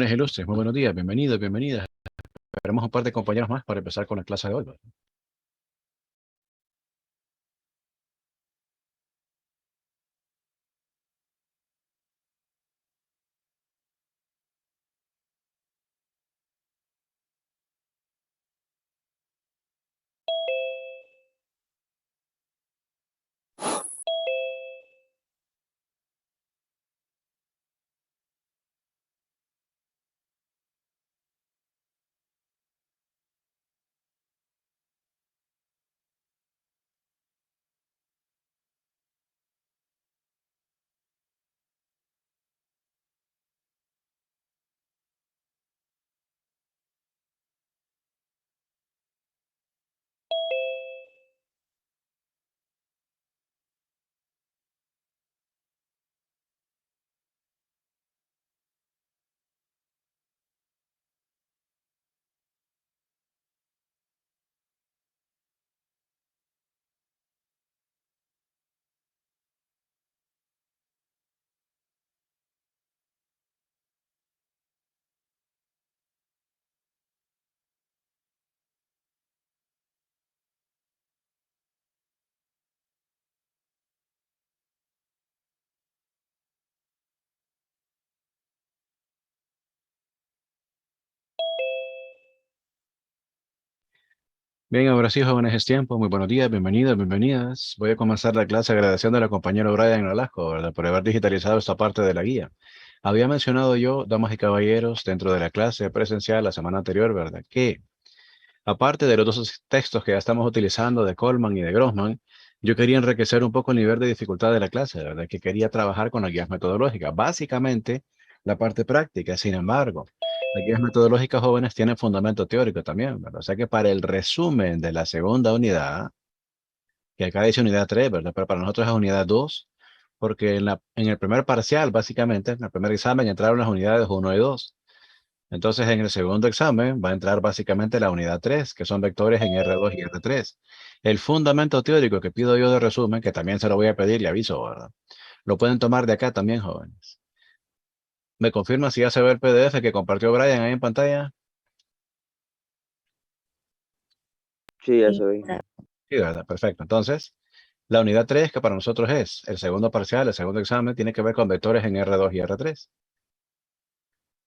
Ilustres, muy buenos días, bienvenidos, bienvenidas. Esperemos un par de compañeros más para empezar con la clase de hoy. Bien, ahora sí, jóvenes, es tiempo. Muy buenos días, bienvenidos, bienvenidas. Voy a comenzar la clase agradeciendo a la compañera Brian Nolasco, ¿verdad?, por haber digitalizado esta parte de la guía. Había mencionado yo, damas y caballeros, dentro de la clase presencial la semana anterior, ¿verdad?, que aparte de los dos textos que ya estamos utilizando de Coleman y de Grossman, yo quería enriquecer un poco el nivel de dificultad de la clase, ¿verdad?, que quería trabajar con las guías metodológicas, básicamente la parte práctica. Sin embargo, las guías metodológicas jóvenes tienen fundamento teórico también, ¿verdad? O sea que para el resumen de la segunda unidad, que acá dice unidad 3, ¿verdad?, pero para nosotros es unidad 2, porque en el primer parcial, básicamente, en el primer examen entraron las unidades 1 y 2. Entonces, en el segundo examen va a entrar básicamente la unidad 3, que son vectores en R2 y R3. El fundamento teórico que pido yo de resumen, que también se lo voy a pedir, le aviso, ¿verdad?, lo pueden tomar de acá también, jóvenes. ¿Me confirma si ya se ve el PDF que compartió Brian ahí en pantalla? Sí, ya se ve. Sí, ¿verdad? Perfecto. Entonces, la unidad 3, que para nosotros es el segundo parcial, el segundo examen, tiene que ver con vectores en R2 y R3.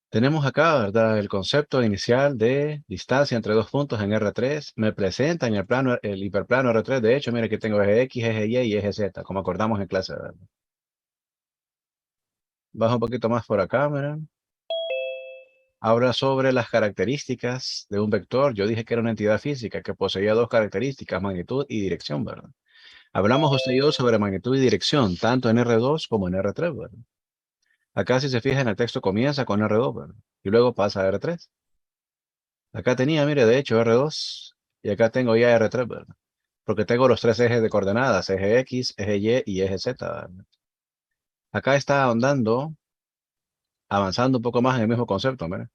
Tenemos acá, ¿verdad?, el concepto inicial de distancia entre dos puntos en R3. Me presenta en el plano, el hiperplano R3. De hecho, mire que tengo eje X, eje Y y eje Z, como acordamos en clase, ¿verdad? Bajo un poquito más por acá, miren. Habla sobre las características de un vector. Yo dije que era una entidad física que poseía dos características, magnitud y dirección, ¿verdad? Hablamos usted y yo sobre magnitud y dirección, tanto en R2 como en R3, ¿verdad? Acá, si se fijan, el texto comienza con R2, ¿verdad?, y luego pasa a R3. Acá tenía, mire, de hecho, R2, y acá tengo ya R3, ¿verdad?, porque tengo los tres ejes de coordenadas, eje X, eje Y y eje Z, ¿verdad? Acá está ahondando, avanzando un poco más en el mismo concepto, ¿verdad?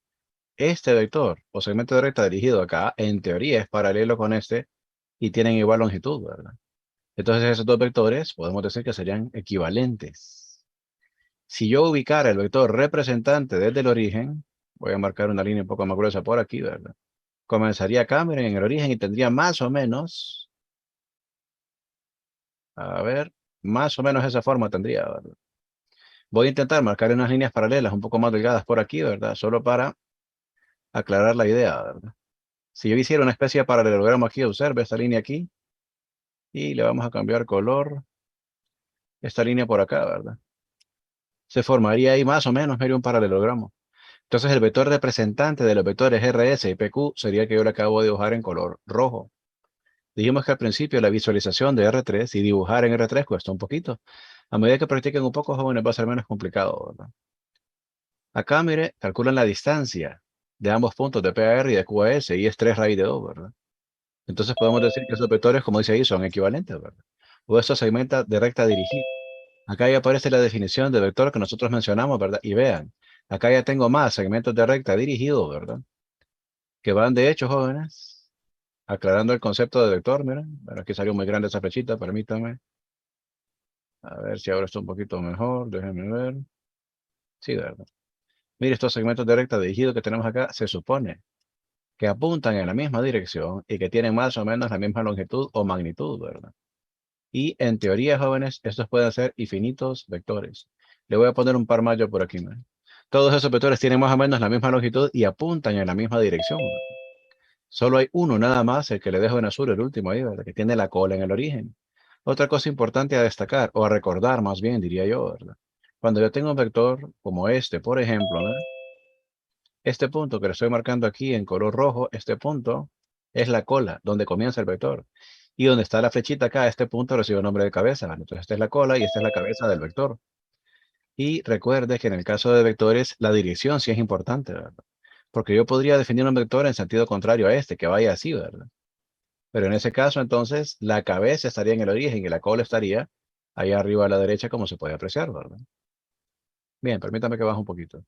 Este vector o segmento de recta dirigido acá, en teoría, es paralelo con este y tienen igual longitud, ¿verdad? Entonces, esos dos vectores podemos decir que serían equivalentes. Si yo ubicara el vector representante desde el origen, voy a marcar una línea un poco más gruesa por aquí, ¿verdad? Comenzaría acá, miren, en el origen, y tendría más o menos, a ver, más o menos esa forma tendría, ¿verdad? Voy a intentar marcar unas líneas paralelas un poco más delgadas por aquí, ¿verdad?, solo para aclarar la idea, ¿verdad? Si yo hiciera una especie de paralelogramo aquí, observe esta línea aquí, y le vamos a cambiar color, esta línea por acá, ¿verdad? Se formaría ahí más o menos, mire, un paralelogramo. Entonces, el vector representante de los vectores RS y PQ sería el que yo le acabo de dibujar en color rojo. Dijimos que al principio la visualización de R3 y dibujar en R3 cuesta un poquito. A medida que practiquen un poco, jóvenes, va a ser menos complicado, ¿verdad? Acá, mire, calculan la distancia de ambos puntos de PAR y de QAS, y es 3 raíz de 2, ¿verdad? Entonces podemos decir que esos vectores, como dice ahí, son equivalentes, ¿verdad? O esto segmenta de recta dirigida. Acá ya aparece la definición de vector que nosotros mencionamos, ¿verdad? Y vean, acá ya tengo más segmentos de recta dirigidos, ¿verdad?, que van de hecho, jóvenes, aclarando el concepto de vector. Miren, bueno, aquí salió muy grande esa flechita, permítanme. A ver si ahora está un poquito mejor, déjenme ver. Sí, de verdad. Mire, estos segmentos de recta dirigidos que tenemos acá, se supone que apuntan en la misma dirección y que tienen más o menos la misma longitud o magnitud, ¿verdad? Y en teoría, jóvenes, estos pueden ser infinitos vectores. Le voy a poner un par más yo por aquí, ¿no? Todos esos vectores tienen más o menos la misma longitud y apuntan en la misma dirección, ¿verdad? Solo hay uno nada más, el que le dejo en azul, el último ahí, ¿verdad? Que tiene la cola en el origen. Otra cosa importante a destacar, o a recordar más bien, diría yo, ¿verdad? Cuando yo tengo un vector como este, por ejemplo, ¿no? Este punto que le estoy marcando aquí en color rojo, este punto es la cola, donde comienza el vector. Y donde está la flechita acá, este punto recibe el nombre de cabeza, ¿vale? Entonces esta es la cola y esta es la cabeza del vector. Y recuerde que en el caso de vectores, la dirección sí es importante, ¿verdad? Porque yo podría definir un vector en sentido contrario a este, que vaya así, ¿verdad? Pero en ese caso, entonces, la cabeza estaría en el origen y la cola estaría ahí arriba a la derecha, como se puede apreciar, ¿verdad? Bien, permítame que baje un poquito.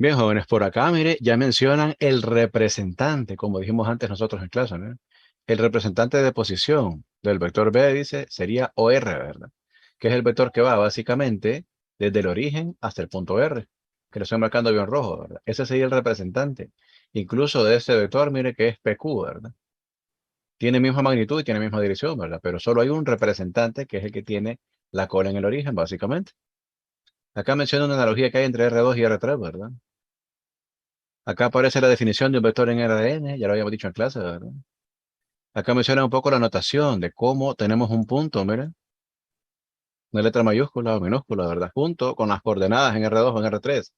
Bien, jóvenes, por acá, mire, ya mencionan el representante, como dijimos antes nosotros en clase, ¿no? El representante de posición del vector B, dice, sería OR, ¿verdad? Que es el vector que va básicamente desde el origen hasta el punto R, que lo estoy marcando bien rojo, ¿verdad? Ese sería el representante. Incluso de este vector, mire que es PQ, ¿verdad? Tiene misma magnitud y tiene misma dirección, ¿verdad? Pero solo hay un representante que es el que tiene la cola en el origen, básicamente. Acá menciona una analogía que hay entre R2 y R3, ¿verdad? Acá aparece la definición de un vector en RN, ya lo habíamos dicho en clase, ¿verdad? Acá menciona un poco la notación de cómo tenemos un punto, mira, una letra mayúscula o minúscula, ¿verdad? Junto con las coordenadas en R2 o en R3.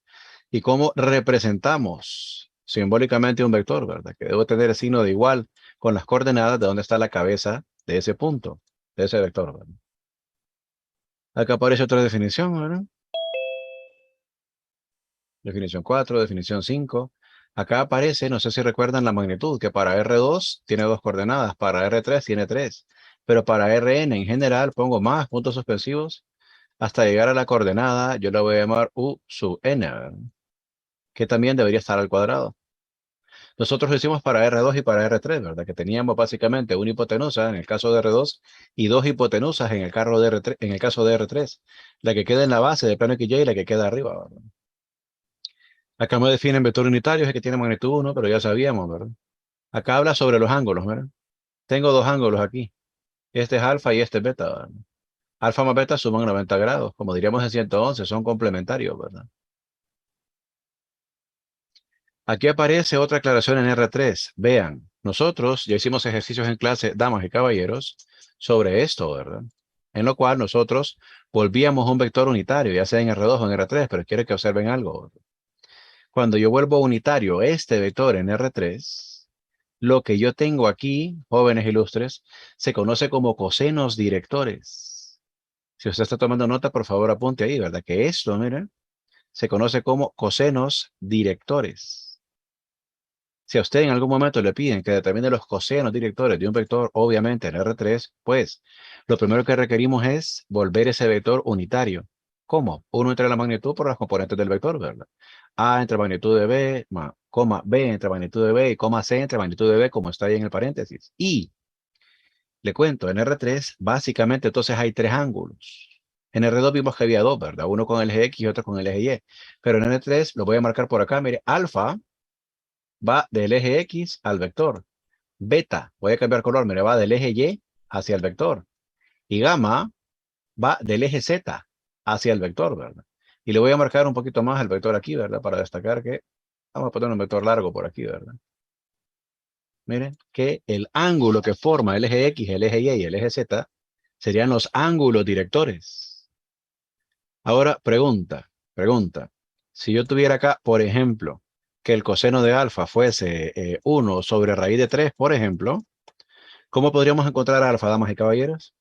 Y cómo representamos simbólicamente un vector, ¿verdad? Que debe tener el signo de igual con las coordenadas de dónde está la cabeza de ese punto, de ese vector, ¿verdad? Acá aparece otra definición, ¿verdad? Definición 4, definición 5. Acá aparece, no sé si recuerdan la magnitud, que para R2 tiene dos coordenadas, para R3 tiene tres, pero para Rn en general pongo más puntos suspensivos hasta llegar a la coordenada, yo la voy a llamar U sub n, ¿verdad? Que también debería estar al cuadrado. Nosotros lo hicimos para R2 y para R3, ¿verdad? Que teníamos básicamente una hipotenusa en el caso de R2 y dos hipotenusas en el, carro de R3, en el caso de R3, la que queda en la base del plano XY y la que queda arriba, ¿verdad? Acá me definen vector unitario, es el que tiene magnitud 1, pero ya sabíamos, ¿verdad? Acá habla sobre los ángulos, ¿verdad? Tengo dos ángulos aquí. Este es alfa y este es beta, ¿verdad? Alfa más beta suman 90 grados. Como diríamos en 111, son complementarios, ¿verdad? Aquí aparece otra aclaración en R3. Vean, nosotros ya hicimos ejercicios en clase, damas y caballeros, sobre esto, ¿verdad? En lo cual nosotros volvíamos un vector unitario, ya sea en R2 o en R3, pero quiero que observen algo, ¿verdad? Cuando yo vuelvo unitario este vector en R3, lo que yo tengo aquí, jóvenes ilustres, se conoce como cosenos directores. Si usted está tomando nota, por favor apunte ahí, ¿verdad? Que esto, miren, se conoce como cosenos directores. Si a usted en algún momento le piden que determine los cosenos directores de un vector, obviamente en R3, pues lo primero que requerimos es volver ese vector unitario. ¿Cómo? Uno entre la magnitud por las componentes del vector, ¿verdad? A entre magnitud de B, coma B entre magnitud de B y coma C entre magnitud de B, como está ahí en el paréntesis. Y le cuento, en R3 básicamente entonces hay tres ángulos. En R2 vimos que había dos, ¿verdad? Uno con el eje X y otro con el eje Y. Pero en R3 lo voy a marcar por acá, mire, alfa va del eje X al vector. Beta, voy a cambiar color, mire, va del eje Y hacia el vector. Y gamma va del eje Z hacia el vector, ¿verdad? Y le voy a marcar un poquito más el vector aquí, ¿verdad? Para destacar que vamos a poner un vector largo por aquí, ¿verdad? Miren que el ángulo que forma el eje X, el eje Y y el eje Z serían los ángulos directores. Ahora, pregunta. Si yo tuviera acá, por ejemplo, que el coseno de alfa fuese 1 sobre raíz de 3, por ejemplo, ¿cómo podríamos encontrar alfa, damas y caballeros?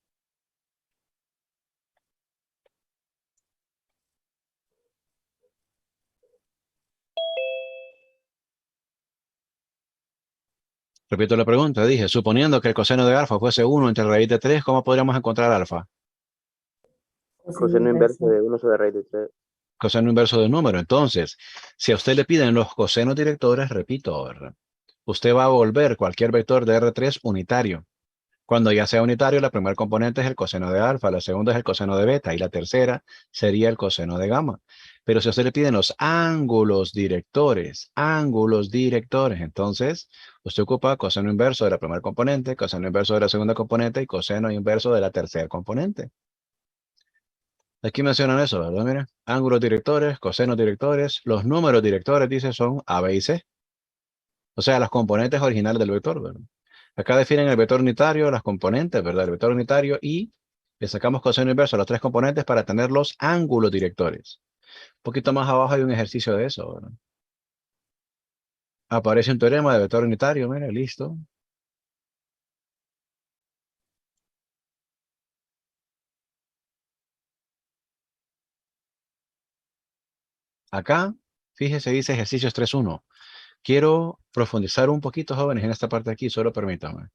Repito la pregunta, dije, suponiendo que el coseno de alfa fuese 1 entre raíz de 3, ¿cómo podríamos encontrar alfa? Coseno inverso de 1 sobre raíz de 3. Coseno inverso del número. Entonces, si a usted le piden los cosenos directores, repito, ¿verdad? Usted va a volver cualquier vector de R3 unitario. Cuando ya sea unitario, la primera componente es el coseno de alfa, la segunda es el coseno de beta y la tercera sería el coseno de gamma. Pero si a usted le piden los ángulos directores, entonces usted ocupa coseno inverso de la primera componente, coseno inverso de la segunda componente y coseno inverso de la tercera componente. Aquí mencionan eso, ¿verdad? Mira, ángulos directores, cosenos directores, los números directores, dice, son A, B y C. O sea, las componentes originales del vector, ¿verdad? Acá definen el vector unitario, las componentes, ¿verdad? El vector unitario y le sacamos coseno inverso a las tres componentes para tener los ángulos directores. Un poquito más abajo hay un ejercicio de eso, ¿verdad? Aparece un teorema de vector unitario, mira, listo. Acá, fíjese, dice ejercicios 3.1. Quiero profundizar un poquito, jóvenes, en esta parte de aquí, solo permítanme.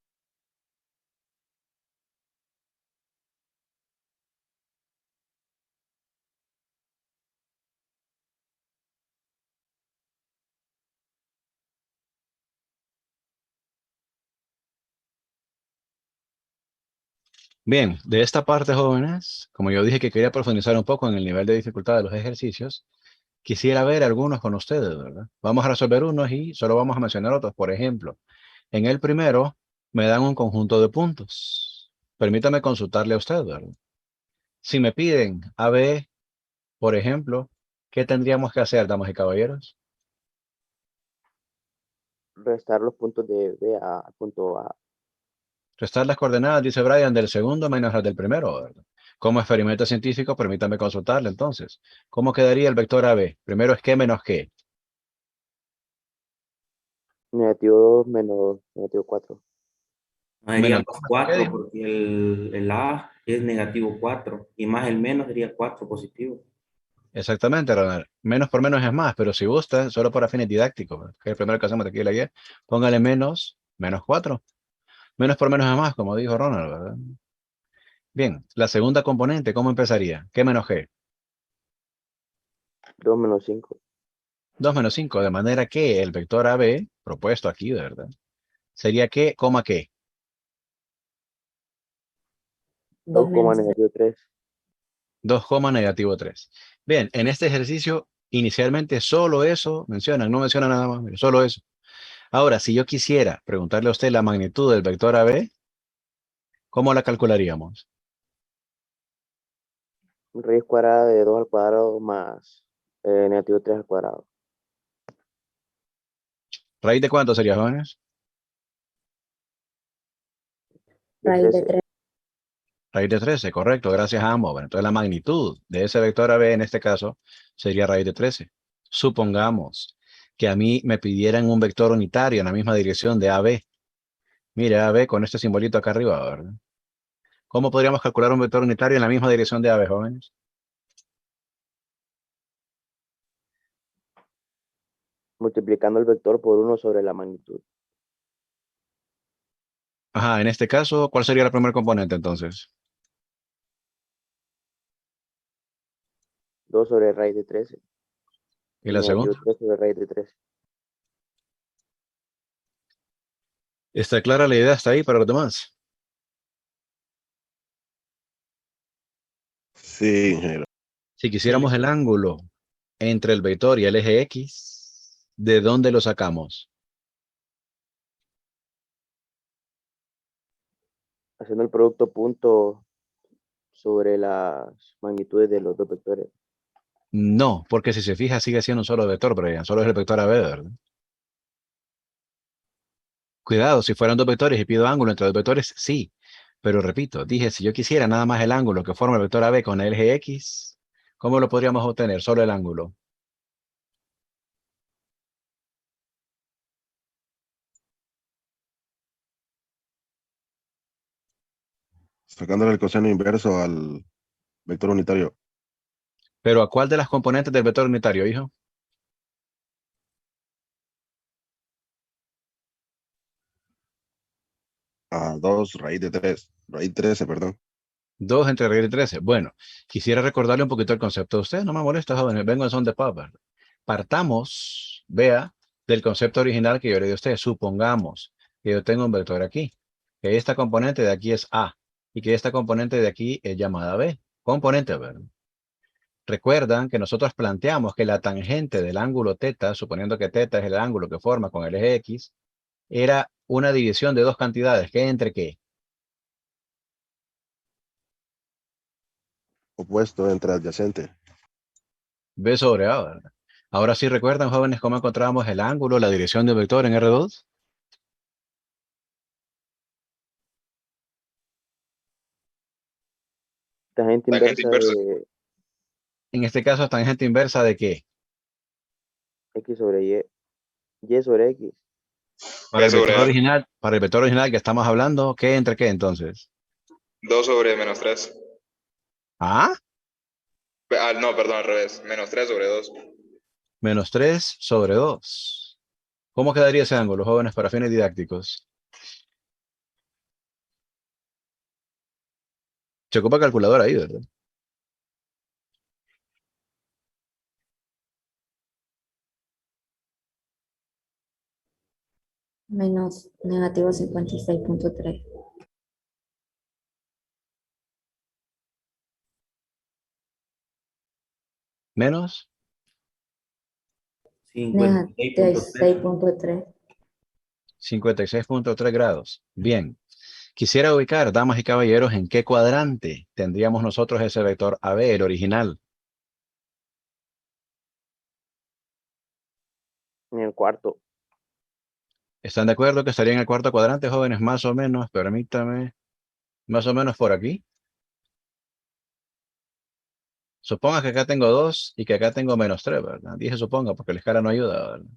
Bien, de esta parte, jóvenes, como yo dije que quería profundizar un poco en el nivel de dificultad de los ejercicios, quisiera ver algunos con ustedes, ¿verdad? Vamos a resolver unos y solo vamos a mencionar otros. Por ejemplo, en el primero me dan un conjunto de puntos. Permítame consultarle a usted, ¿verdad? Si me piden AB, por ejemplo, ¿qué tendríamos que hacer, damas y caballeros? Restar los puntos de B al punto A. Restar las coordenadas, dice Brian, del segundo menos las del primero, ¿verdad? Como experimento científico, permítame consultarle entonces. ¿Cómo quedaría el vector AB? Primero es qué menos qué. Negativo 2 menos negativo 4. No sería Menos más 2 menos qué, 4 dijo. porque el A es negativo 4 y más el menos sería 4 positivo. Exactamente, Ronald. Menos por menos es más, pero si gusta, solo para fines didácticos, ¿verdad? Que es el primero que hacemos de aquí a la guía, póngale menos 4. Menos por menos es más, como dijo Ronald, ¿verdad? Bien, la segunda componente, ¿cómo empezaría? ¿Qué menos qué? 2 menos 5. 2 menos 5, de manera que el vector AB, propuesto aquí, ¿verdad? Sería qué, coma qué. 2, negativo 3. 2, negativo 3. Bien, en este ejercicio, inicialmente solo eso mencionan, no mencionan nada más, mire, solo eso. Ahora, si yo quisiera preguntarle a usted la magnitud del vector AB, ¿cómo la calcularíamos? Raíz cuadrada de 2 al cuadrado más negativo 3 al cuadrado. ¿Raíz de cuánto sería, jóvenes? De Raíz de 13. 3. Raíz de 13, correcto, gracias a ambos. Bueno, entonces la magnitud de ese vector AB en este caso sería raíz de 13. Supongamos que a mí me pidieran un vector unitario en la misma dirección de AB. Mire, AB con este simbolito acá arriba, ¿verdad? ¿Cómo podríamos calcular un vector unitario en la misma dirección de AB, jóvenes? Multiplicando el vector por 1 sobre la magnitud. Ajá, en este caso, ¿cuál sería la primera componente entonces? 2 sobre raíz de 13. ¿Y Y la negativo segunda? 3 sobre raíz de 13. ¿Está clara la idea hasta ahí para los demás? Sí, ingeniero. Si quisiéramos el ángulo entre el vector y el eje X, ¿de dónde lo sacamos? Haciendo el producto punto sobre las magnitudes de los dos vectores. No, porque si se fija sigue siendo un solo vector, Brian, solo es el vector AB, ¿verdad? Cuidado, si fueran dos vectores y pido ángulo entre dos vectores, sí. Pero repito, dije, si yo quisiera nada más el ángulo que forma el vector AB con el eje X, ¿cómo lo podríamos obtener? Solo el ángulo. Sacándole el coseno inverso al vector unitario. Pero ¿a cuál de las componentes del vector unitario, hijo? A 2 raíz de 3. Raíz 13, perdón. 2 entre raíz de 13. Bueno, quisiera recordarle un poquito el concepto de usted. No me molesta, jóvenes. Vengo en son de paz, ¿verdad? Partamos, vea, del concepto original que yo le di a usted. Supongamos que yo tengo un vector aquí, que esta componente de aquí es A y que esta componente de aquí es llamada B. Componente, ¿verdad? Recuerdan que nosotros planteamos que la tangente del ángulo θ, suponiendo que θ es el ángulo que forma con el eje X, era una división de dos cantidades. ¿Qué entre qué? Opuesto entre adyacente. B sobre A, ¿verdad? Ahora sí recuerdan, jóvenes, cómo encontramos el ángulo, la dirección del vector en R2. Tangente Tangente inversa inversa. de En este caso, tangente inversa de qué? X sobre Y. Y sobre X. Para B el sobre vector A. original, para el vector original que estamos hablando, ¿qué entre qué entonces? 2 sobre menos 3. ¿Ah? No, perdón, al revés. Menos 3 sobre 2. Menos 3 sobre 2. ¿Cómo quedaría ese ángulo, jóvenes, para fines didácticos? Se ocupa calculadora ahí, ¿verdad? Menos negativo 56.3. Menos 56.3. 56.3. 56.3 grados. Bien. Quisiera ubicar, damas y caballeros, en qué cuadrante tendríamos nosotros ese vector AB, el original. En el cuarto. ¿Están de acuerdo que estaría en el cuarto cuadrante, jóvenes? Más o menos, permítame, más o menos por aquí. Suponga que acá tengo 2 y que acá tengo menos 3, ¿verdad? Dije suponga porque la escala no ayuda, ¿verdad?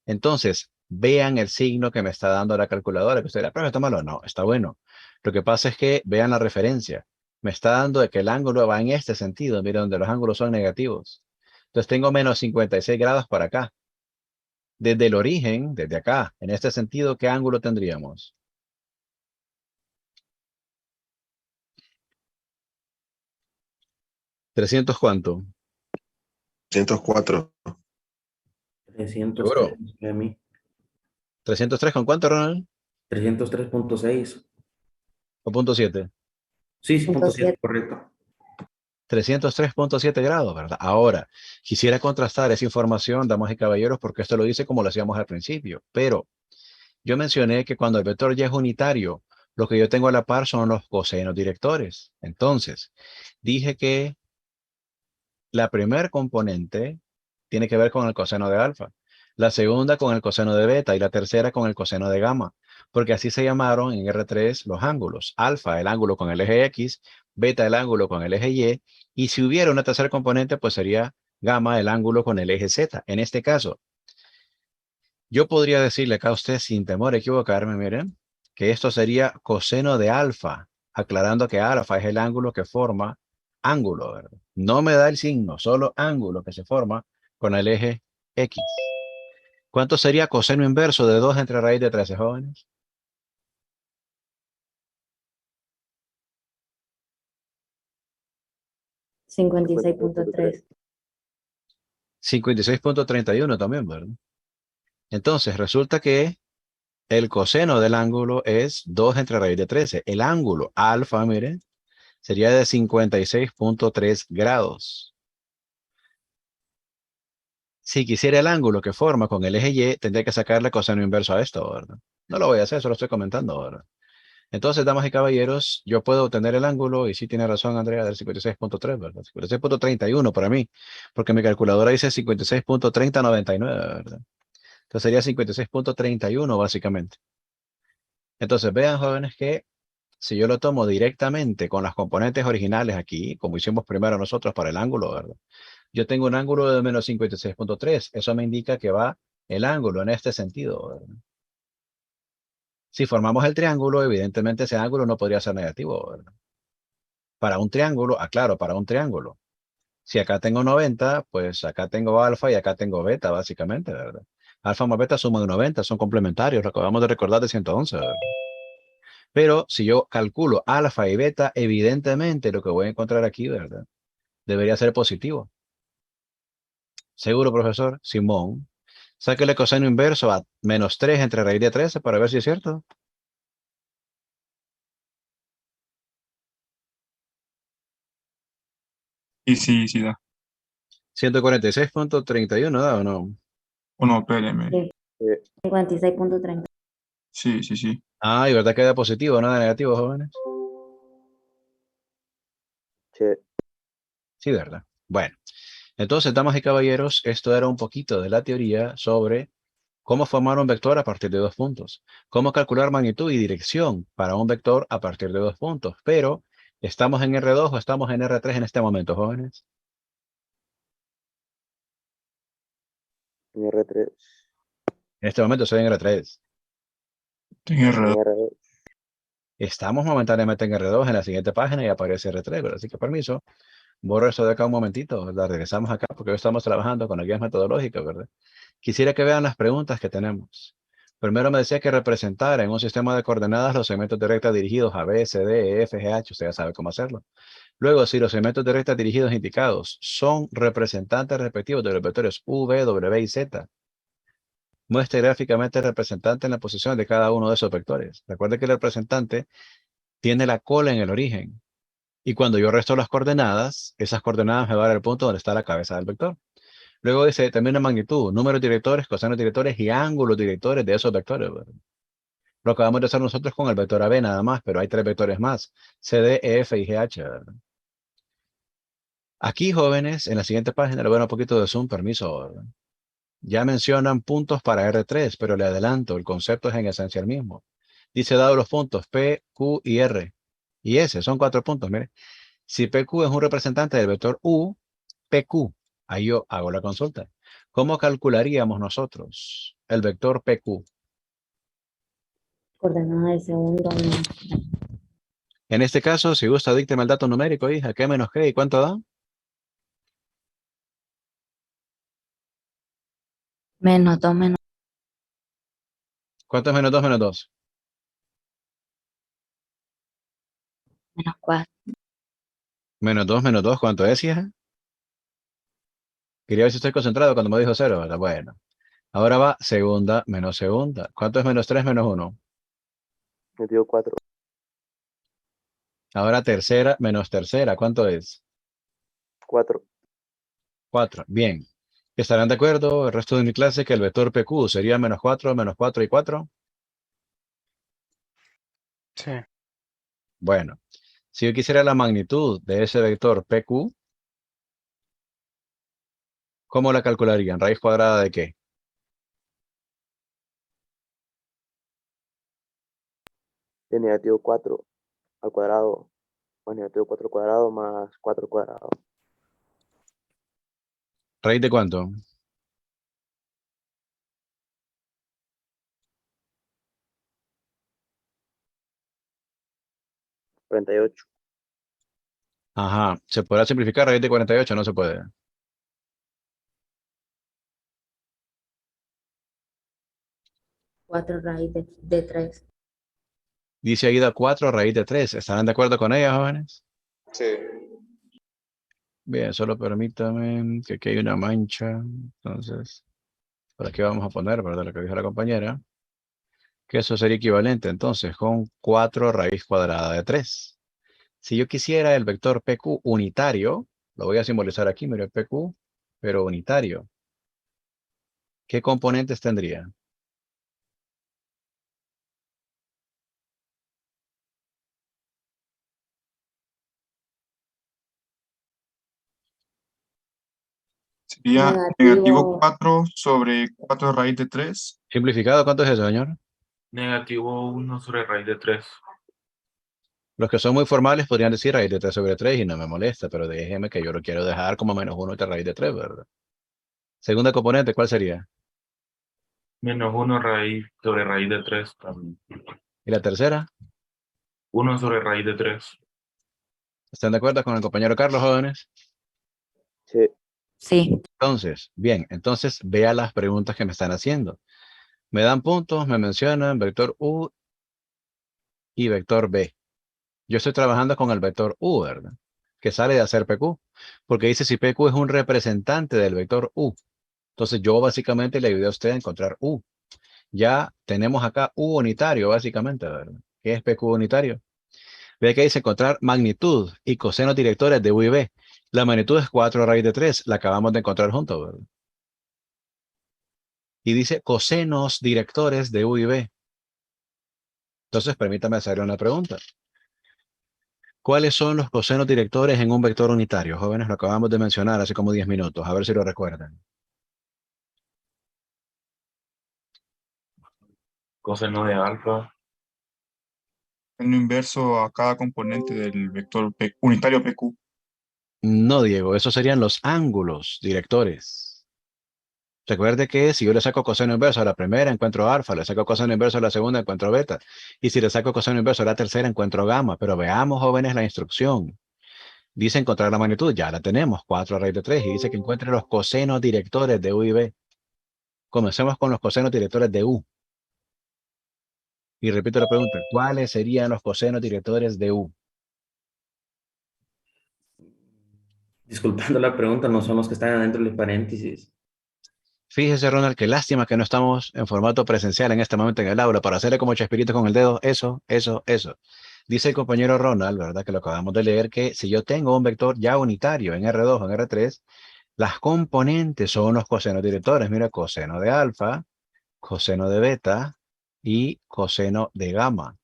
Entonces, vean el signo que me está dando la calculadora, que usted dirá, pero está malo. No, está bueno. Lo que pasa es que vean la referencia. Me está dando de que el ángulo va en este sentido, mira, donde los ángulos son negativos. Entonces tengo menos 56 grados para acá. Desde el origen, desde acá, en este sentido, ¿qué ángulo tendríamos? ¿300 cuánto? 104. 303 Seguro. a mí. ¿303 con cuánto, Ronald? 303.6. ¿O punto 7? Sí, sí, punto 7, 7. correcto. 303.7 grados, ¿verdad? Ahora, quisiera contrastar esa información, damas y caballeros, porque esto lo dice como lo hacíamos al principio, pero yo mencioné que cuando el vector ya es unitario, lo que yo tengo a la par son los cosenos directores. Entonces, dije que la primer componente tiene que ver con el coseno de alfa, la segunda con el coseno de beta y la tercera con el coseno de gamma, porque así se llamaron en R3 los ángulos. Alfa, el ángulo con el eje X, beta, el ángulo con el eje y si hubiera una tercera componente, pues sería gamma, el ángulo con el eje Z. En este caso, yo podría decirle acá a usted sin temor a equivocarme, miren, que esto sería coseno de alfa, aclarando que alfa es el ángulo que forma ángulo, ¿verdad? No me da el signo, solo ángulo que se forma con el eje X. ¿Cuánto sería coseno inverso de 2 entre raíz de 13, jóvenes? Cincuenta y seis punto 56.3. tres. 56.31 también, ¿verdad? Entonces, resulta que el coseno del ángulo es 2 entre raíz de 13. El ángulo alfa, miren, sería de 56.3 grados. Si quisiera el ángulo que forma con el eje Y, tendría que sacarle coseno inverso a esto, ¿verdad? No lo voy a hacer, solo estoy comentando, ¿verdad? Entonces, damas y caballeros, yo puedo obtener el ángulo, y sí tiene razón Andrea, del 56.3, ¿verdad? 56.31 para mí, porque mi calculadora dice 56.3099, ¿verdad? Entonces sería 56.31 básicamente. Entonces, vean, jóvenes, que si yo lo tomo directamente con las componentes originales aquí, como hicimos primero nosotros para el ángulo, ¿verdad? Yo tengo un ángulo de menos 56.3. Eso me indica que va el ángulo en este sentido, ¿verdad? Si formamos el triángulo, evidentemente ese ángulo no podría ser negativo, ¿verdad? Para un triángulo, aclaro, para un triángulo. Si acá tengo 90, pues acá tengo alfa y acá tengo beta, básicamente, ¿verdad? Alfa más beta suman 90, son complementarios, lo acabamos de recordar de 111, ¿verdad? Pero si yo calculo alfa y beta, evidentemente lo que voy a encontrar aquí, ¿verdad? Debería ser positivo. ¿Seguro, profesor? Simón. Sáquele coseno inverso a menos 3 entre raíz de 13 para ver si es cierto. Y sí, sí da. 146.31, ¿da o no? O no, espéreme. Sí. Eh, 56.30. Sí, sí, sí. Ah, y verdad que da positivo, nada negativo, jóvenes. che, Sí, verdad. Bueno, entonces, damas y caballeros, esto era un poquito de la teoría sobre cómo formar un vector a partir de 2 puntos, cómo calcular magnitud y dirección para un vector a partir de 2 puntos. Pero, ¿estamos en R2 o estamos en R3 en este momento, jóvenes? en R3, En este momento estoy en R3. Tenía en error. R2. Estamos momentáneamente en R2 en la siguiente página y aparece R3, ¿verdad? Así que permiso, borro esto de acá un momentito, la regresamos acá porque hoy estamos trabajando con las guías metodológicas, ¿verdad? Quisiera que vean las preguntas que tenemos. Primero me decía que representar en un sistema de coordenadas los segmentos de recta dirigidos a B, C, D, E, F, G, H. Usted ya sabe cómo hacerlo. Luego, si los segmentos de recta dirigidos indicados son representantes respectivos de los vectores U, V, W y Z, muestre gráficamente el representante en la posición de cada uno de esos vectores. Recuerde que el representante tiene la cola en el origen. Y cuando yo resto las coordenadas, esas coordenadas me van al punto donde está la cabeza del vector. Luego dice también la magnitud, números directores, cosenos directores y ángulos directores de esos vectores, ¿verdad? Lo acabamos de hacer nosotros con el vector AB nada más, pero hay 3 vectores más, CD, EF y GH, ¿verdad? Aquí, jóvenes, en la siguiente página le voy a dar un poquito de zoom, permiso, ¿verdad? Ya mencionan puntos para R3, pero le adelanto, el concepto es en esencia el mismo. Dice dado los puntos P, Q y R. Y S, son 4 puntos, mire. Si PQ es un representante del vector U, PQ, ahí yo hago la consulta. ¿Cómo calcularíamos nosotros el vector PQ? Coordenada de segundo menos 3. En este caso, si gusta, dícteme el dato numérico, hija. ¿Qué menos qué y cuánto da? Menos 2 menos ¿Cuánto es menos 2 menos 2? 4. Menos 2, ¿cuánto es, hija? Quería ver si estoy concentrado cuando me dijo 0, ¿verdad? Bueno. Ahora va segunda menos segunda. ¿Cuánto es menos 3 menos 1? Me dio 4. Ahora tercera menos tercera. ¿Cuánto es? 4. 4. Bien. ¿Estarán de acuerdo el resto de mi clase que el vector PQ sería menos 4 y 4? Sí. Bueno, si yo quisiera la magnitud de ese vector PQ, ¿cómo la calcularían? ¿Raíz cuadrada de qué? De negativo 4 al cuadrado más negativo 4 al cuadrado más 4 al cuadrado. ¿Raíz de cuánto? $48. Ajá. ¿Se podrá simplificar raíz de 48? No se puede. 4 raíz de 3. Dice ahí da 4 raíz de 3. ¿Estarán de acuerdo con ella, jóvenes? Sí. Bien, solo permítame que aquí hay una mancha. Entonces, por aquí vamos a poner, ¿verdad? Lo que dijo la compañera. Que eso sería equivalente entonces con 4 raíz cuadrada de 3. Si yo quisiera el vector PQ unitario, lo voy a simbolizar aquí, mire, PQ, pero unitario. ¿Qué componentes tendría? Sería negativo Negativo 4 sobre 4 raíz de 3. ¿Simplificado cuánto es eso, señor? Negativo 1 sobre raíz de 3. Los que son muy formales podrían decir raíz de 3 sobre 3 y no me molesta, pero déjeme que yo lo quiero dejar como menos 1 de raíz de 3, ¿verdad? Segunda componente, ¿cuál sería? Menos 1 raíz sobre raíz de 3 también. ¿Y la tercera? 1 sobre raíz de 3. ¿Están de acuerdo con el compañero Carlos, jóvenes? Sí. Sí. Entonces, bien, entonces vea las preguntas que me están haciendo. Me dan puntos, me mencionan vector U y vector B. Yo estoy trabajando con el vector U, ¿verdad? Que sale de hacer PQ, porque dice si PQ es un representante del vector U. Entonces yo básicamente le ayudé a usted a encontrar U. Ya tenemos acá U unitario, básicamente, ¿verdad? ¿Qué es PQ unitario? Ve que dice encontrar magnitud y cosenos directores de U y B. La magnitud es 4 raíz de 3, la acabamos de encontrar juntos, ¿verdad? Y dice cosenos directores de U y B. Entonces, permítame hacerle una pregunta. ¿Cuáles son los cosenos directores en un vector unitario? Jóvenes, lo acabamos de mencionar hace como 10 minutos. A ver si lo recuerdan. Coseno de alfa. En lo inverso a cada componente del vector unitario PQ. No, Diego, esos serían los ángulos directores. Recuerde que si yo le saco coseno inverso a la primera, encuentro alfa, le saco coseno inverso a la segunda, encuentro beta. Y si le saco coseno inverso a la tercera, encuentro gamma. Pero veamos, jóvenes, la instrucción. Dice encontrar la magnitud, ya la tenemos, 4 raíz de 3. Y dice que encuentre los cosenos directores de U y B. Comencemos con los cosenos directores de U. Y repito la pregunta, ¿cuáles serían los cosenos directores de U? Disculpando la pregunta, no son los que están adentro de los paréntesis. Fíjese, Ronald, qué lástima que no estamos en formato presencial en este momento en el aula para hacerle como Chespirito con el dedo, eso. Dice el compañero Ronald, ¿verdad? Que lo acabamos de leer, que si yo tengo un vector ya unitario en R2 o en R3, las componentes son los cosenos directores. Mira, coseno de alfa, coseno de beta y coseno de gamma.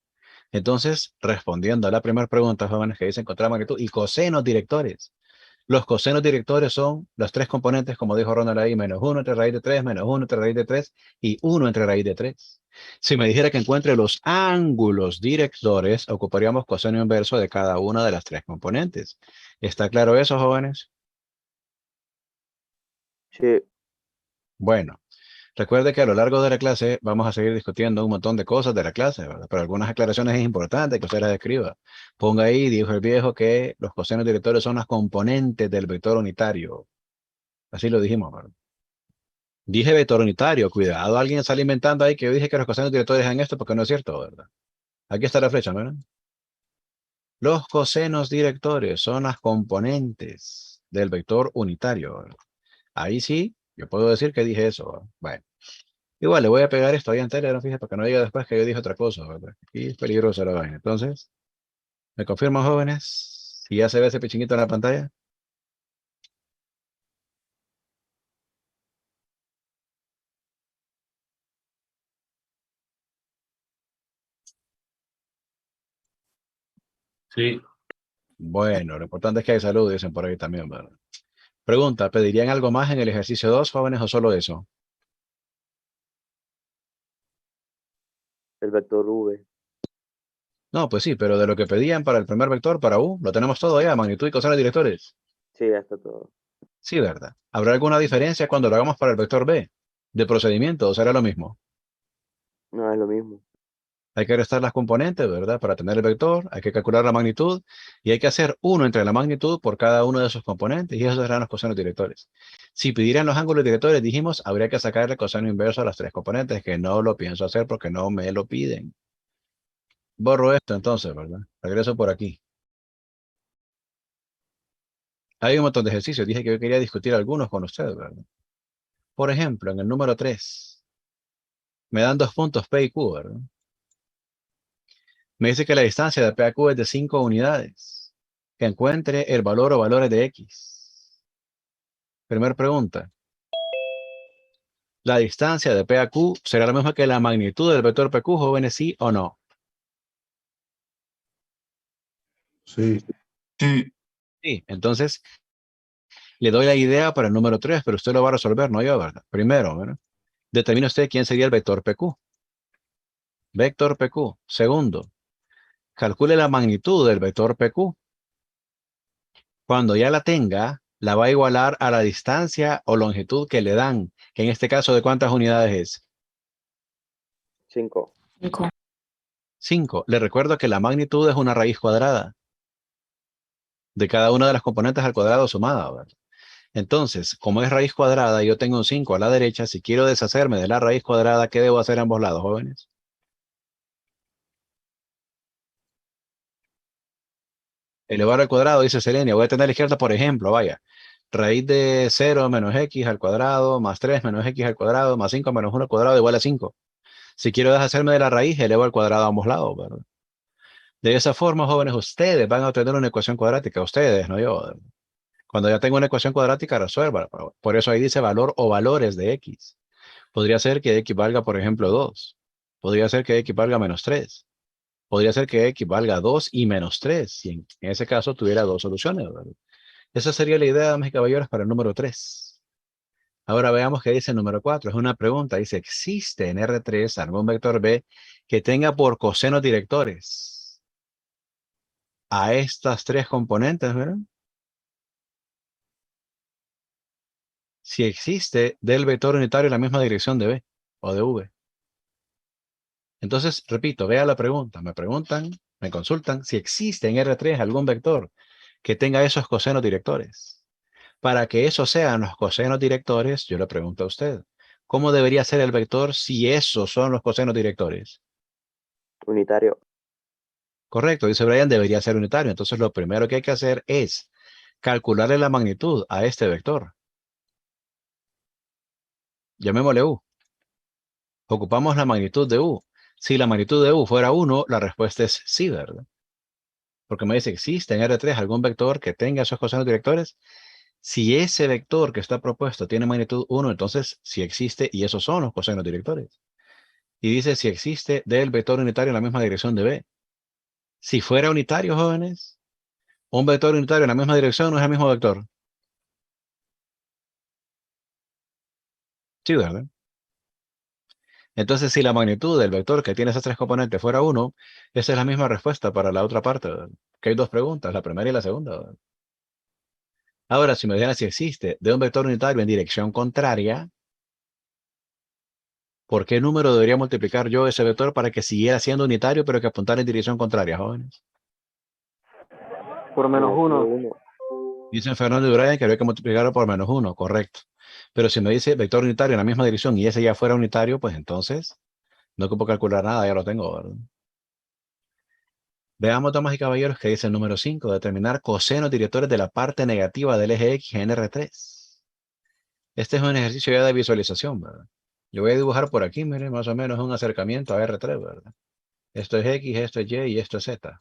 Entonces, respondiendo a la primera pregunta, jóvenes, que dice encontrar magnitud y cosenos directores. Los cosenos directores son los tres componentes, como dijo Ronald ahí, menos 1 entre raíz de 3, menos 1 entre raíz de 3 y 1 entre raíz de 3. Si me dijera que encuentre los ángulos directores, ocuparíamos coseno inverso de cada una de las tres componentes. ¿Está claro eso, jóvenes? Sí. Bueno, recuerde que a lo largo de la clase vamos a seguir discutiendo un montón de cosas de la clase, ¿verdad? Pero algunas aclaraciones es importante que usted las escriba. Ponga ahí, dijo el viejo, que los cosenos directores son las componentes del vector unitario. Así lo dijimos, ¿verdad? Dije vector unitario, cuidado, alguien está inventando ahí que yo dije que los cosenos directores eran esto porque no es cierto, ¿verdad? Aquí está la flecha, ¿verdad? Los cosenos directores son las componentes del vector unitario, ¿verdad? Ahí sí, yo puedo decir que dije eso, ¿verdad? Bueno, igual le voy a pegar esto ahí en Telegram, fíjate, para que no diga después que yo dije otra cosa, ¿verdad? Y es peligroso la vaina. Entonces, ¿me confirman, jóvenes? Si ya se ve ese pichinguito en la pantalla. Sí. Bueno, lo importante es que hay salud, dicen por ahí también, ¿verdad? Pregunta, ¿pedirían algo más en el ejercicio 2, jóvenes, o solo eso? El vector V. No, pues sí, pero de lo que pedían para el primer vector, para U, lo tenemos todo ya, magnitud y cosenos directores. Sí, ya está todo. Sí, ¿verdad? ¿Habrá alguna diferencia cuando lo hagamos para el vector B? ¿De procedimiento o será lo mismo? No, es lo mismo. Hay que restar las componentes, ¿verdad? Para tener el vector, hay que calcular la magnitud y hay que hacer 1 entre la magnitud por cada uno de sus componentes y esos serán los cosenos directores. Si pidieran los ángulos directores, dijimos, habría que sacarle coseno inverso a las tres componentes, que no lo pienso hacer porque no me lo piden. Borro esto entonces, ¿verdad? Regreso por aquí. Hay un montón de ejercicios. Dije que yo quería discutir algunos con ustedes, ¿verdad? Por ejemplo, en el número 3, me dan 2 puntos P y Q, ¿verdad? Me dice que la distancia de P a Q es de 5 unidades. Que encuentre el valor o valores de X. Primera pregunta. ¿La distancia de P a Q será la misma que la magnitud del vector PQ, jóvenes, sí o no? Sí. Sí. Sí. Entonces, le doy la idea para el número 3, pero usted lo va a resolver, no yo, ¿verdad? Primero, ¿verdad? Determine usted quién sería el vector PQ. Vector PQ. Segundo, calcule la magnitud del vector PQ. Cuando ya la tenga, la va a igualar a la distancia o longitud que le dan, que en este caso, ¿de cuántas unidades es? 5. 5. 5. Le recuerdo que la magnitud es una raíz cuadrada de cada una de las componentes al cuadrado sumada, ¿verdad? Entonces, como es raíz cuadrada y yo tengo un 5 a la derecha, si quiero deshacerme de la raíz cuadrada, ¿qué debo hacer a ambos lados, jóvenes? Elevar al cuadrado, dice Selenia. Voy a tener a la izquierda, por ejemplo, vaya. Raíz de 0 menos x al cuadrado, más 3 menos x al cuadrado, más 5 menos 1 al cuadrado igual a 5. Si quiero deshacerme de la raíz, elevo al cuadrado a ambos lados, ¿verdad? De esa forma, jóvenes, ustedes van a obtener una ecuación cuadrática. Ustedes, no yo, ¿verdad? Cuando ya tengo una ecuación cuadrática, resuelva. Por eso ahí dice valor o valores de x. Podría ser que x valga, por ejemplo, 2. Podría ser que x valga menos 3. Podría ser que x valga 2 y menos 3. Si en ese caso tuviera dos soluciones, ¿verdad? Esa sería la idea, damas y caballeros, para el número 3. Ahora veamos qué dice el número 4. Es una pregunta. Dice, ¿existe en R3 algún vector B que tenga por cosenos directores a estas tres componentes, ¿verdad? Si existe del vector unitario en la misma dirección de B o de V. Entonces, repito, vea la pregunta. Me preguntan, me consultan si existe en R3 algún vector que tenga esos cosenos directores. Para que esos sean los cosenos directores, yo le pregunto a usted, ¿cómo debería ser el vector si esos son los cosenos directores? Unitario. Correcto, dice Brian, debería ser unitario. Entonces, lo primero que hay que hacer es calcularle la magnitud a este vector. Llamémosle U. Ocupamos la magnitud de U. Si la magnitud de U fuera 1, la respuesta es sí, ¿verdad? Porque me dice, ¿existe en R3 algún vector que tenga esos cosenos directores? Si ese vector que está propuesto tiene magnitud 1, entonces sí existe y esos son los cosenos directores. Y dice si existe del vector unitario en la misma dirección de B. Si fuera unitario, jóvenes, un vector unitario en la misma dirección no es el mismo vector. Sí, ¿verdad? Entonces, si la magnitud del vector que tiene esas tres componentes fuera 1, esa es la misma respuesta para la otra parte, ¿verdad? Que hay dos preguntas, la primera y la segunda, ¿verdad? Ahora, si me dijeran si existe de un vector unitario en dirección contraria, ¿por qué número debería multiplicar yo ese vector para que siguiera siendo unitario, pero que apuntara en dirección contraria, jóvenes? Por menos Negativo 1. 1. Dicen Fernando y Brian que había que multiplicarlo por menos 1, correcto. Pero si me dice vector unitario en la misma dirección y ese ya fuera unitario, pues entonces no ocupo calcular nada, ya lo tengo, ¿verdad? Veamos, damas y caballeros, que dice el número 5, determinar cosenos directores de la parte negativa del eje X en R3. Este es un ejercicio ya de visualización, ¿verdad? Yo voy a dibujar por aquí, miren, más o menos un acercamiento a R3, ¿verdad? Esto es X, esto es Y y esto es Z.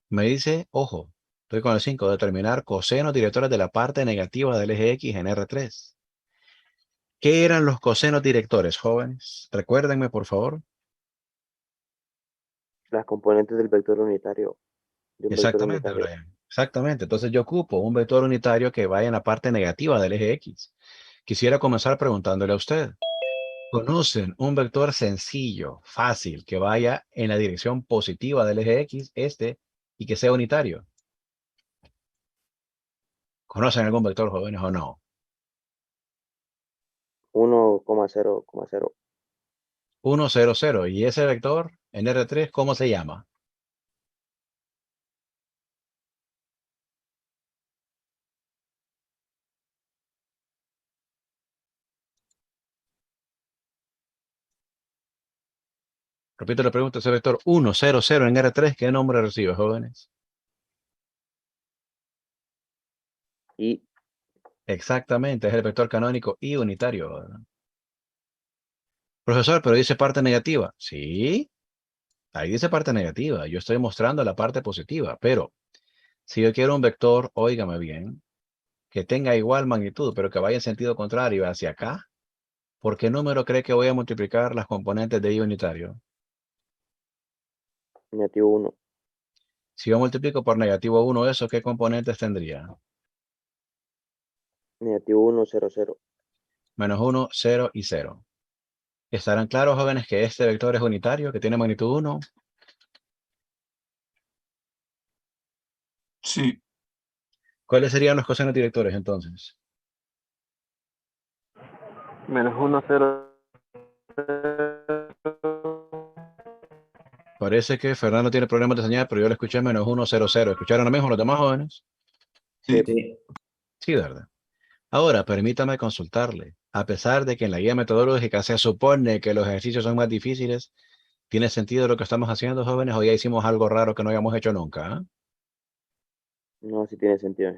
Me dice, ojo, estoy con el 5, determinar cosenos directores de la parte negativa del eje X en R3. ¿Qué eran los cosenos directores, jóvenes? Recuérdenme, por favor. Las componentes del vector unitario. De un vector Exactamente, unitario. Brian. Exactamente. Entonces yo ocupo un vector unitario que vaya en la parte negativa del eje X. Quisiera comenzar preguntándole a usted. ¿Conocen un vector sencillo, fácil, que vaya en la dirección positiva del eje X, y que sea unitario? ¿Conocen algún vector, jóvenes, o no? 1,0,0. 1, 0, 0. ¿Y ese vector en R3 cómo se llama? Repito la pregunta, ese vector 1, 0, 0 en R3, ¿qué nombre recibe, jóvenes? Y Exactamente, es el vector canónico y unitario, ¿verdad? Profesor, pero dice parte negativa. Sí, ahí dice parte negativa. Yo estoy mostrando la parte positiva, pero si yo quiero un vector, óigame bien, que tenga igual magnitud, pero que vaya en sentido contrario hacia acá, ¿por qué número cree que voy a multiplicar las componentes de I unitario? negativo 1. Si yo multiplico por negativo 1 eso, ¿qué componentes tendría? Negativo 1, 0, 0. Menos 1, 0 y 0. ¿Estarán claros, jóvenes, que este vector es unitario, que tiene magnitud 1? Sí, ¿Cuáles serían los cosenos directores entonces? Menos 1, 0. Parece que Fernando tiene problemas de señal, pero yo le escuché -100. ¿Escucharon lo mismo los demás jóvenes? Sí. Sí. Sí, de verdad. Ahora, permítame consultarle. A pesar de que en la guía metodológica se supone que los ejercicios son más difíciles, ¿tiene sentido lo que estamos haciendo, jóvenes, o ya hicimos algo raro que no habíamos hecho nunca? ¿Ah? No, sí tiene sentido.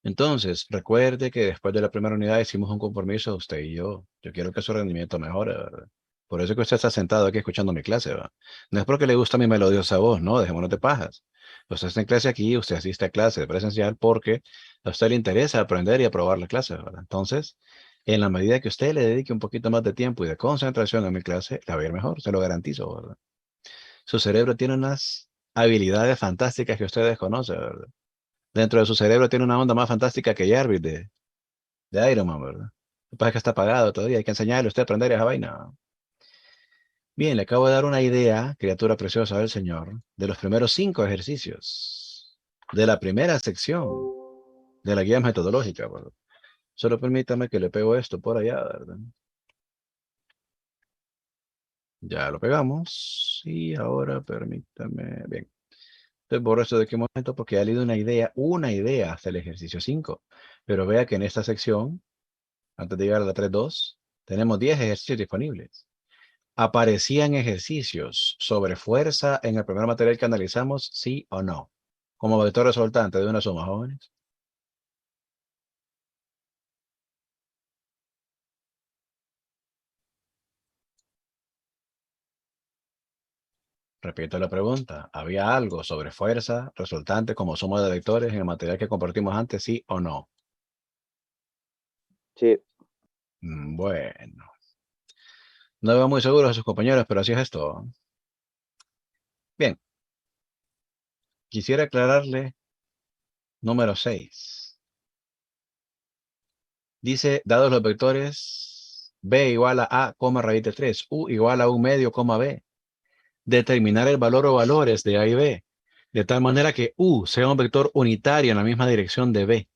Entonces, recuerde que después de la primera unidad hicimos un compromiso, usted y yo. Yo quiero que su rendimiento mejore, ¿verdad? Por eso es que usted está sentado aquí escuchando mi clase, ¿verdad? No es porque le gusta mi melodiosa voz, no, dejémonos de pajas. Usted está en clase aquí, usted asiste a clase presencial porque a usted le interesa aprender y aprobar la clase, ¿verdad? Entonces, en la medida que usted le dedique un poquito más de tiempo y de concentración a mi clase, la va a ir mejor, se lo garantizo, ¿verdad? Su cerebro tiene unas habilidades fantásticas que usted desconoce, ¿verdad? Dentro de su cerebro tiene una onda más fantástica que Jarvis de Iron Man, ¿verdad? Lo que pasa es que está apagado todavía, hay que enseñarle a usted a aprender esa vaina. Bien, le acabo de dar una idea, criatura preciosa del Señor, de los primeros 5 ejercicios de la primera sección de la guía metodológica, ¿verdad? Solo permítame que le pego esto por allá, ¿verdad? Ya lo pegamos. Y ahora permítame. Bien. Entonces borro esto de qué momento porque ya le di una idea hasta el ejercicio 5. Pero vea que en esta sección, antes de llegar a la 3.2, tenemos 10 ejercicios disponibles. ¿Aparecían ejercicios sobre fuerza en el primer material que analizamos, sí o no? Como vector resultante de una suma, jóvenes. Repito la pregunta. ¿Había algo sobre fuerza resultante como suma de vectores en el material que compartimos antes, sí o no? Sí, Bueno. No veo muy seguros a sus compañeros, pero así es esto. Bien. Quisiera aclararle número 6. Dice, dados los vectores b igual a, raíz de 3, u igual a 1 medio, b. Determinar el valor o valores de a y b, de tal manera que u sea un vector unitario en la misma dirección de b.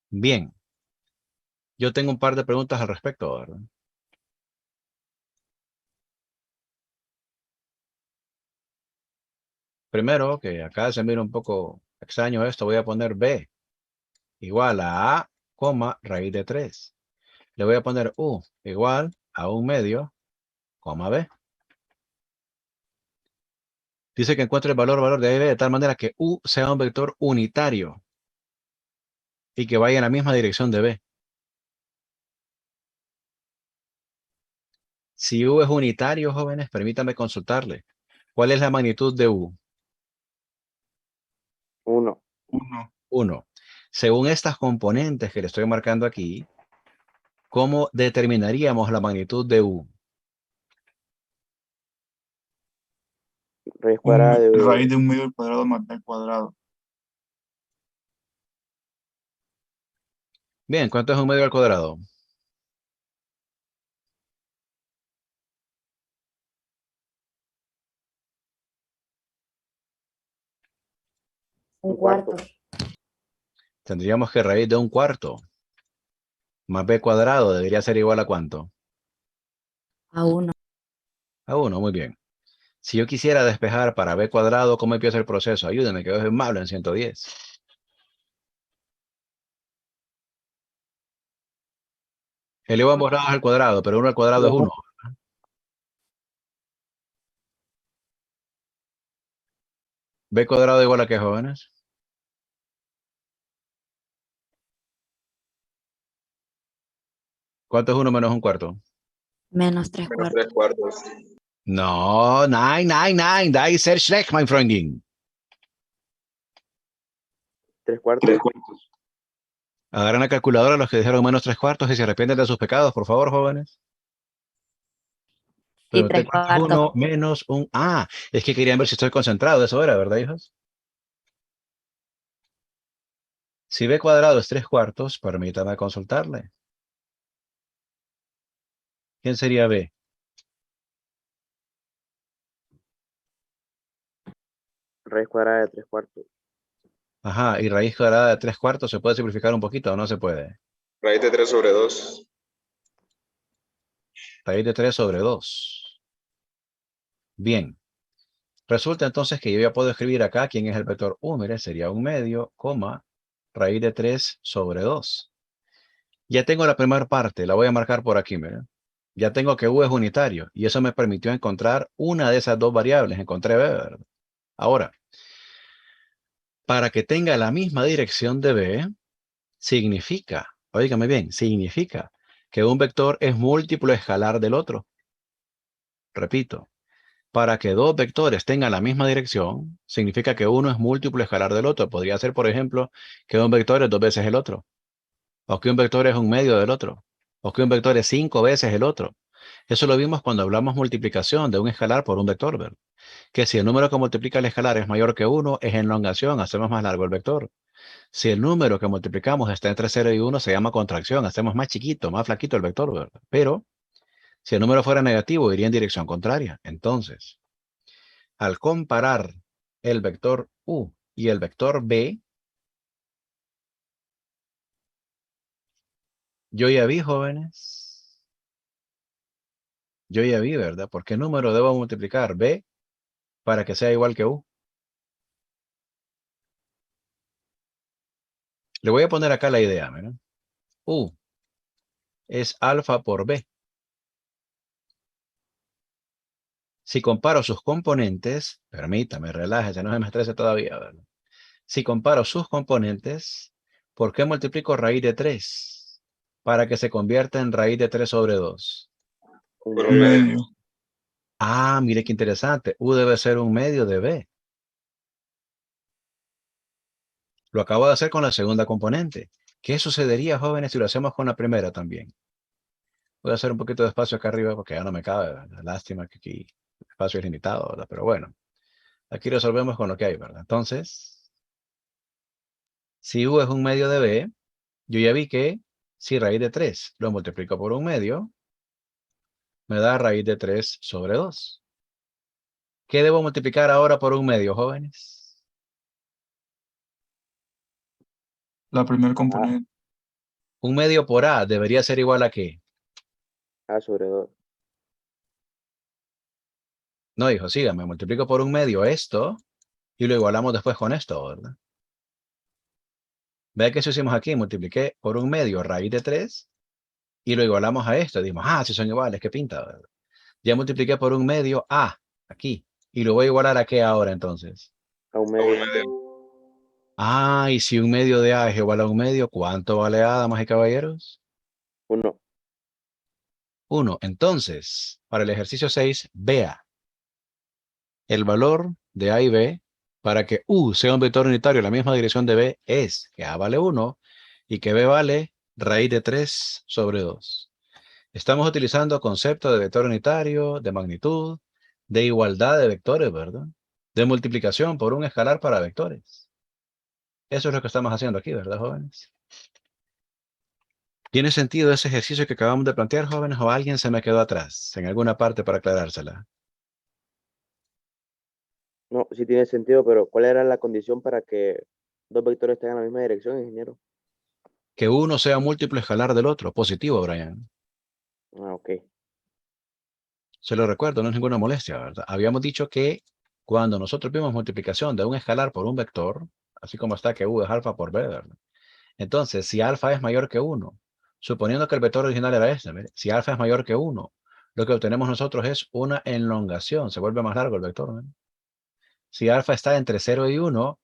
Bien. Yo tengo un par de preguntas al respecto, ¿verdad? Primero, que acá se mira un poco extraño esto, voy a poner b igual a, raíz de 3. Le voy a poner u igual a 1 medio, b. Dice que encuentre el valor de a y b de tal manera que u sea un vector unitario y que vaya en la misma dirección de b. Si u es unitario, jóvenes, permítame consultarle. ¿Cuál es la magnitud de u? 1. 1. 1. Según estas componentes que le estoy marcando aquí, ¿cómo determinaríamos la magnitud de u? Raíz cuadrada de Raíz de 1 medio al cuadrado más b al cuadrado. Bien, ¿cuánto es 1 medio al cuadrado? Un un cuarto. cuarto. Tendríamos que raíz de 1/4 más b cuadrado debería ser igual a ¿cuánto? A 1. A 1, muy bien. Si yo quisiera despejar para b cuadrado, ¿cómo empieza el proceso? Ayúdenme, que es malo en 110. Elevo ambos lados al cuadrado, pero 1 al cuadrado es 1. ¿B cuadrado igual a qué, jóvenes? ¿Cuánto es 1 menos 1/4? Menos 3 Menos 3 cuartos. cuartos. No, nein. Da ist sehr schlecht, mein Freundin. 3 cuartos. 3 cuartos. Agarran la calculadora los que dijeron menos 3/4 y se arrepienten de sus pecados, por favor, jóvenes. Y Pregunté 3 cuánto es cuartos. 1 menos 1. Ah, es que querían ver si estoy concentrado. Eso era, ¿verdad, hijos? Si b cuadrado es 3/4, permítame consultarle. ¿Quién sería b? Raíz cuadrada de 3 cuartos. Ajá, y raíz cuadrada de 3/4 se puede simplificar un poquito o no se puede. Raíz de 3 sobre 2. Raíz de 3 sobre 2. Bien. Resulta entonces que yo ya puedo escribir acá quién es el vector U. Mire, sería 1/2, coma, raíz de 3 sobre 2. Ya tengo la primera parte, la voy a marcar por aquí, mira. Ya tengo que U es unitario y eso me permitió encontrar una de esas dos variables. Encontré B, ¿verdad? Ahora, para que tenga la misma dirección de B, significa, óigame bien, significa que un vector es múltiplo escalar del otro. Repito, para que dos vectores tengan la misma dirección, significa que uno es múltiplo escalar del otro. Podría ser, por ejemplo, que un vector es 2 veces el otro, o que un vector es 1/2 del otro, o que un vector es 5 veces el otro. Eso lo vimos cuando hablamos multiplicación de un escalar por un vector, ¿verdad? Que si el número que multiplica el escalar es mayor que 1, es elongación, hacemos más largo el vector. Si el número que multiplicamos está entre 0 y 1, se llama contracción, hacemos más chiquito, más flaquito el vector, ¿verdad? Pero si el número fuera negativo, iría en dirección contraria. Entonces, al comparar el vector U y el vector B, yo ya vi, jóvenes, yo ya vi, ¿verdad? ¿Por qué número debo multiplicar B para que sea igual que U? Le voy a poner acá la idea, ¿verdad? U es alfa por B. Si comparo sus componentes, permítame, relájese, no se me estrese todavía, ¿verdad? Si comparo sus componentes, ¿por qué multiplico raíz de 3? Para que se convierta en raíz de 3 sobre 2. Por 1/2. Medio. Ah, mire qué interesante. U debe ser 1/2 de B. Lo acabo de hacer con la segunda componente. ¿Qué sucedería, jóvenes, si lo hacemos con la primera también? Voy a hacer un poquito de espacio acá arriba porque ya no me cabe, ¿verdad? Lástima que aquí el espacio es limitado, ¿verdad? Pero bueno, aquí resolvemos con lo que hay, ¿verdad? Entonces, si U es 1/2 de B, yo ya vi que si raíz de 3 lo multiplico por 1/2, me da raíz de 3 sobre 2. ¿Qué debo multiplicar ahora por 1/2, jóvenes? La primer A componente. 1/2 por A debería ser igual a ¿qué? sobre 2. No, hijo, sígame, multiplico por 1/2 esto y lo igualamos después con esto, ¿verdad? Vea que eso hicimos aquí, multipliqué por 1/2 raíz de 3 y lo igualamos a esto. Dijimos, si son iguales, qué pinta, ¿verdad? Ya multipliqué por 1/2 A, aquí, y lo voy a igualar a ¿qué ahora entonces? A un A un medio. medio. Y si 1/2 de A es igual a 1/2, ¿cuánto vale A, damas y caballeros? 1. 1. Entonces, para el ejercicio 6, vea el valor de A y B para que U sea un vector unitario en la misma dirección de B es que A vale 1 y que B vale raíz de 3 sobre 2. Estamos utilizando concepto de vector unitario, de magnitud, de igualdad de vectores, ¿verdad? De multiplicación por un escalar para vectores. Eso es lo que estamos haciendo aquí, ¿verdad, jóvenes? ¿Tiene sentido ese ejercicio que acabamos de plantear, jóvenes, o alguien se me quedó atrás en alguna parte para aclarársela? No, sí tiene sentido, pero ¿cuál era la condición para que dos vectores tengan la misma dirección, ingeniero? Que uno sea múltiplo escalar del otro. Positivo, Brian. Ok. Se lo recuerdo, no es ninguna molestia, ¿verdad? Habíamos dicho que cuando nosotros vimos multiplicación de un escalar por un vector, así como está que U es alfa por B, ¿verdad? Entonces, si alfa es mayor que 1, suponiendo que el vector original era este, ¿ve? Si alfa es mayor que 1, lo que obtenemos nosotros es una elongación, se vuelve más largo el vector, ¿ve? Si alfa está entre 0 y 1,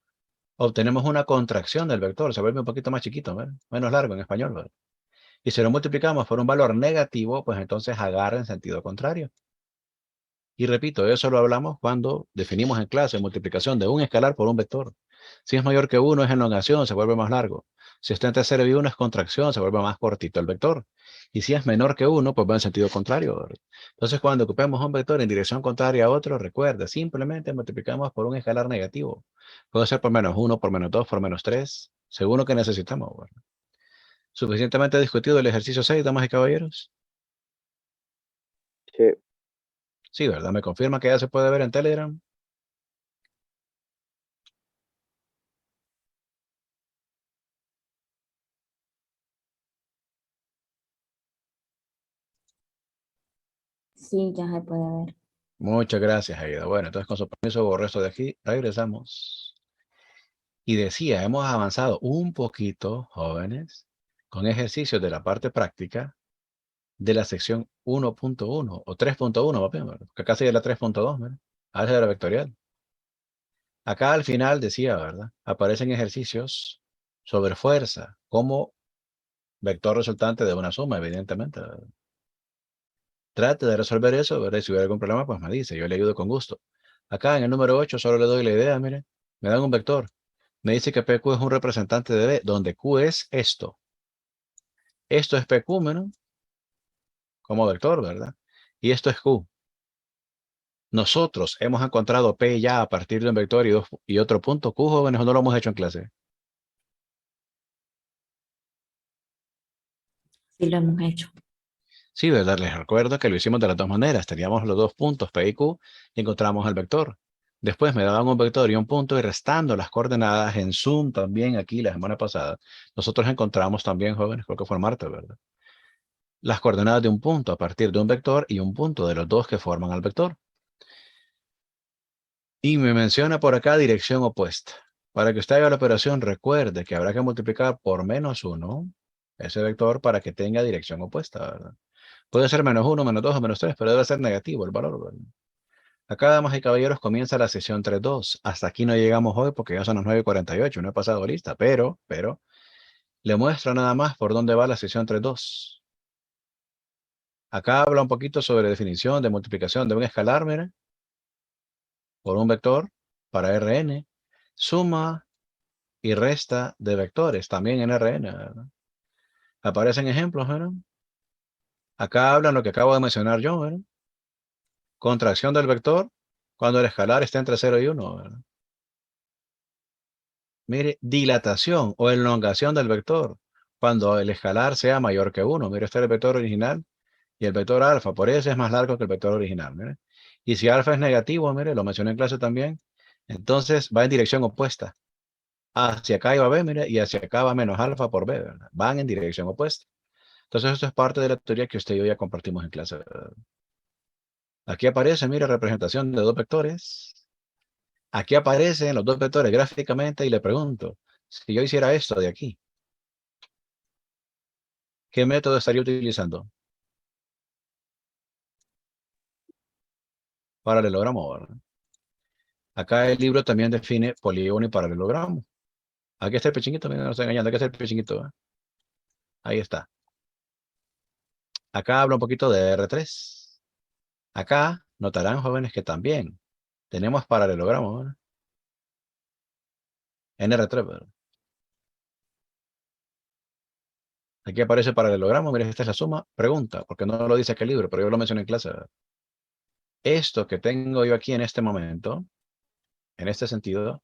obtenemos una contracción del vector, se vuelve un poquito más chiquito, ¿ve? Menos largo en español, ¿ve? Y si lo multiplicamos por un valor negativo, pues entonces agarra en sentido contrario. Y repito, eso lo hablamos cuando definimos en clase multiplicación de un escalar por un vector. Si es mayor que 1 es elongación, se vuelve más largo. Si está entre 0 y 1 es contracción, se vuelve más cortito el vector. Y si es menor que 1, pues va en sentido contrario, ¿verdad? Entonces, cuando ocupemos un vector en dirección contraria a otro, recuerda, simplemente multiplicamos por un escalar negativo. Puede ser por -1, por -2, por -3, según lo que necesitamos, ¿verdad? ¿Suficientemente discutido el ejercicio 6, damas y caballeros? Sí. Sí, ¿verdad? ¿Me confirma que ya se puede ver en Telegram? Sí, ya se puede ver. Muchas gracias, Aida. Bueno, entonces con su permiso borro esto de aquí. Regresamos. Y decía, hemos avanzado un poquito, jóvenes, con ejercicios de la parte práctica de la sección 1.1 o 3.1, papi, ¿verdad? Que acá sigue la 3.2, ¿verdad? Álgebra la vectorial. Acá al final decía, ¿verdad? Aparecen ejercicios sobre fuerza, como vector resultante de una suma, evidentemente, ¿verdad? Trate de resolver eso, ¿verdad? Y si hubiera algún problema, pues me dice, yo le ayudo con gusto. Acá en el número 8 solo le doy la idea, mire, me dan un vector. Me dice que PQ es un representante de B, donde Q es esto. Esto es PQ, ¿no? Como vector, ¿verdad? Y esto es Q. Nosotros hemos encontrado P ya a partir de un vector y otro punto Q, jóvenes, o no lo hemos hecho en clase. Sí, lo hemos hecho. Sí, ¿verdad? Les recuerdo que lo hicimos de las dos maneras. Teníamos los dos puntos P y Q y encontramos el vector. Después me daban un vector y un punto y restando las coordenadas en Zoom también aquí la semana pasada. Nosotros encontramos también, jóvenes, creo que fue Marta, ¿verdad? Las coordenadas de un punto a partir de un vector y un punto de los dos que forman al vector. Y me menciona por acá dirección opuesta. Para que usted haga la operación, recuerde que habrá que multiplicar por -1 ese vector para que tenga dirección opuesta, ¿verdad? Puede ser -1, -2 o -3, pero debe ser negativo el valor, ¿verdad? Acá, damas y caballeros, comienza la sesión 3.2. Hasta aquí no llegamos hoy porque ya son las 9:48, no he pasado lista, pero, le muestro nada más por dónde va la sesión 3.2. Acá habla un poquito sobre definición de multiplicación de un escalar, mire, por un vector para Rn, suma y resta de vectores, también en Rn, ¿verdad? Aparecen ejemplos, ¿verdad? Acá hablan lo que acabo de mencionar yo, ¿verdad? Contracción del vector cuando el escalar está entre 0 y 1, ¿verdad? Mire, dilatación o elongación del vector cuando el escalar sea mayor que 1. Mire, este es el vector original y el vector alfa, por eso es más largo que el vector original, mire. Y si alfa es negativo, mire, lo mencioné en clase también, entonces va en dirección opuesta. Hacia acá iba B, mire, y hacia acá va menos alfa por B, ¿verdad? Van en dirección opuesta. Entonces, esto es parte de la teoría que usted y yo ya compartimos en clase, ¿verdad? Aquí aparece, mire, representación de dos vectores. Aquí aparecen los dos vectores gráficamente y le pregunto, si yo hiciera esto de aquí, ¿qué método estaría utilizando? Paralelogramo, ¿verdad? Acá el libro también define polígono y paralelogramo. Aquí está el pechinguito, miren, no estoy engañando, aquí está el pechinguito, ¿eh? Ahí está. Acá habla un poquito de R3. Acá notarán, jóvenes, que también tenemos paralelogramo, ¿verdad? En R3, ¿verdad? Aquí aparece paralelogramo, miren, esta es la suma. Pregunta, porque no lo dice aquel libro, pero yo lo mencioné en clase, ¿verdad? Esto que tengo yo aquí en este momento, en este sentido,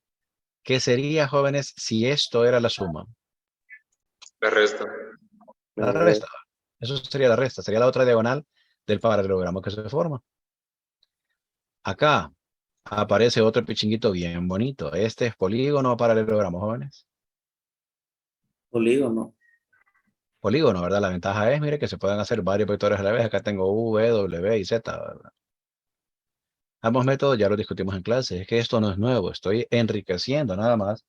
¿qué sería, jóvenes, si esto era la suma? La resta. La resta. Eso sería la resta, sería la otra diagonal del paralelogramo que se forma. Acá aparece otro pichinguito bien bonito. Este es polígono o paralelogramo, jóvenes. Polígono. Polígono, ¿verdad? La ventaja es, mire, que se pueden hacer varios vectores a la vez. Acá tengo V, W y Z, ¿verdad? Ambos métodos ya los discutimos en clase. Es que esto no es nuevo. Estoy enriqueciendo nada más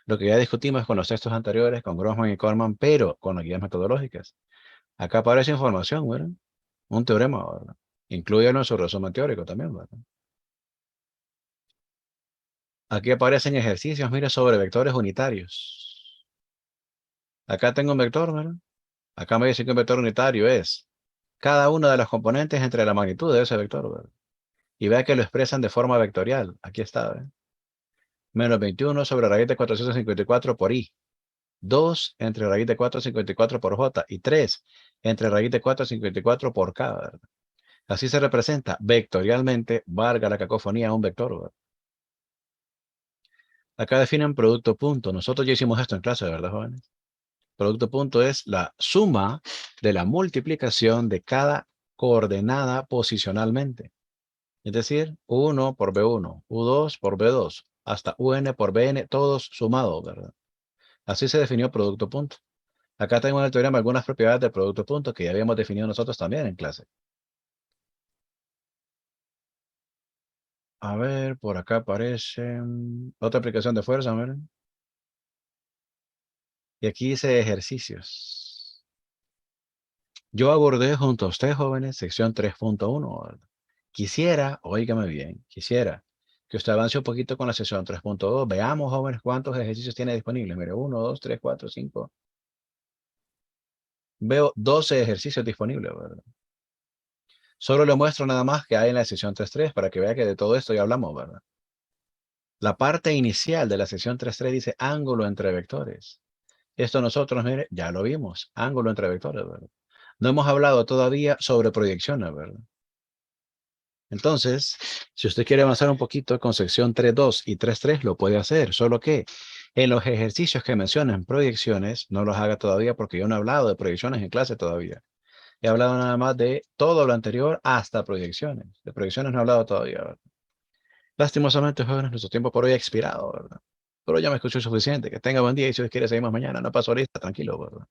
lo que ya discutimos con los textos anteriores, con Grossman y Korman, pero con las guías metodológicas. Acá aparece información, ¿verdad? Un teorema, ¿verdad? Inclúyelo en su resumen teórico también, ¿verdad? Aquí aparecen ejercicios, mire, sobre vectores unitarios. Acá tengo un vector, ¿verdad? Acá me dice que un vector unitario es cada una de las componentes entre la magnitud de ese vector, ¿verdad? Y vea que lo expresan de forma vectorial. Aquí está, ¿verdad? Menos 21 sobre raíz de 454 por i. 2 entre raíz de 454 por j. Y 3 entre raíz de 454 por k, ¿verdad? Así se representa vectorialmente, valga la cacofonía, un vector, ¿verdad? Acá definen producto punto. Nosotros ya hicimos esto en clase, ¿verdad, jóvenes? Producto punto es la suma de la multiplicación de cada coordenada posicionalmente. Es decir, U1 por B1, U2 por B2, hasta UN por BN, todos sumados, ¿verdad? Así se definió producto punto. Acá tengo en el teorema algunas propiedades del producto punto que ya habíamos definido nosotros también en clase. A ver, por acá aparece otra aplicación de fuerza, a ver. Y aquí dice ejercicios. Yo abordé junto a usted, jóvenes, sección 3.1. ¿verdad? Quisiera, óigame bien, quisiera que usted avance un poquito con la sección 3.2. Veamos, jóvenes, cuántos ejercicios tiene disponibles. Mire, 1, 2, 3, 4, 5. Veo 12 ejercicios disponibles, ¿verdad? Solo le muestro nada más que hay en la sección 3.3 para que vea que de todo esto ya hablamos, ¿verdad? La parte inicial de la sección 3.3 dice ángulo entre vectores. Esto nosotros, mire, ya lo vimos, ángulo entre vectores, ¿verdad? No hemos hablado todavía sobre proyecciones, ¿verdad? Entonces, si usted quiere avanzar un poquito con sección 3.2 y 3.3, lo puede hacer, solo que en los ejercicios que mencionan proyecciones, no los haga todavía porque yo no he hablado de proyecciones en clase todavía. He hablado nada más de todo lo anterior hasta proyecciones. De proyecciones no he hablado todavía, ¿verdad? Lastimosamente, jóvenes, nuestro tiempo por hoy ha expirado, ¿verdad? Pero ya me escuché suficiente. Que tenga buen día y si Dios quiere seguimos mañana. No paso ahorita, tranquilo, ¿verdad?